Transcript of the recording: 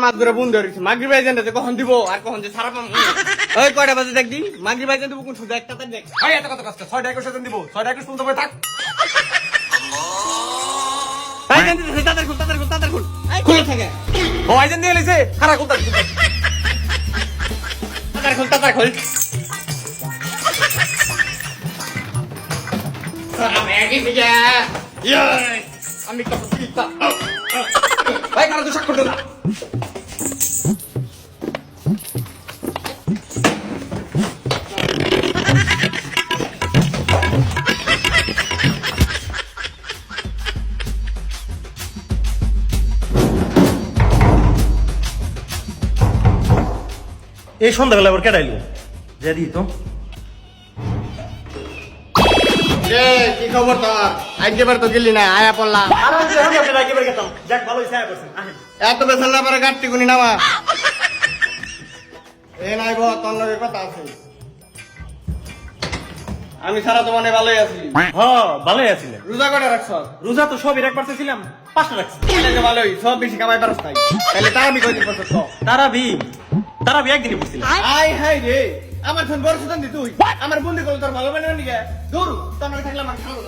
মাছ ধরে বন্ধ হয়েছে মাগরিব আইজেন কখন দিব আর কখন যে সারা পাম ওই কয়টা বাজে দেখ দি মাগরিব আইজেন দিব কোন সুদা একটা দেখ ভাই এত কত কষ্ট 6টা 21 সেকেন্ড দিব 6টা 21 পর্যন্ত বসে থাক আইজেন দিতে তাদের খুল খুলে থাকে ও আইজেন দিয়ে লইছে খারাপ কোনটা তাদের খুল আমি আগে থেকে আমি কত চিন্তা ভাই খারাপ তো স্বাক্ষর দাও এই সন্ধ্যাবেলা আবার কেটাইলো যা দিই তো রে কি খবর তোর আজকেবার তো গেলি না আয়া পড়লা যাক ভালো হয়েছে করছেন এত বেসাল না পারে গাড়তি গুনি নামা এ নাই বহ তোর লগে কথা আছে আমি সারা তো মনে ভালোই আছি হ্যাঁ ভালোই আছিলে রোজা করে রাখছ রোজা তো সবই একবার ছিলাম 5টা রাখছি ভালোই সব বেশি কামাই পারস নাই তাহলে তারা আমি কইতে পারছ তারা একদিনই বুঝছিলাম আই হাই রে আমার ফোন বড় সুতন দি তুই আমার বন্ধু কল তোর ভালো বানানো নিগে দৌড় তোর থাকলে আমার খালো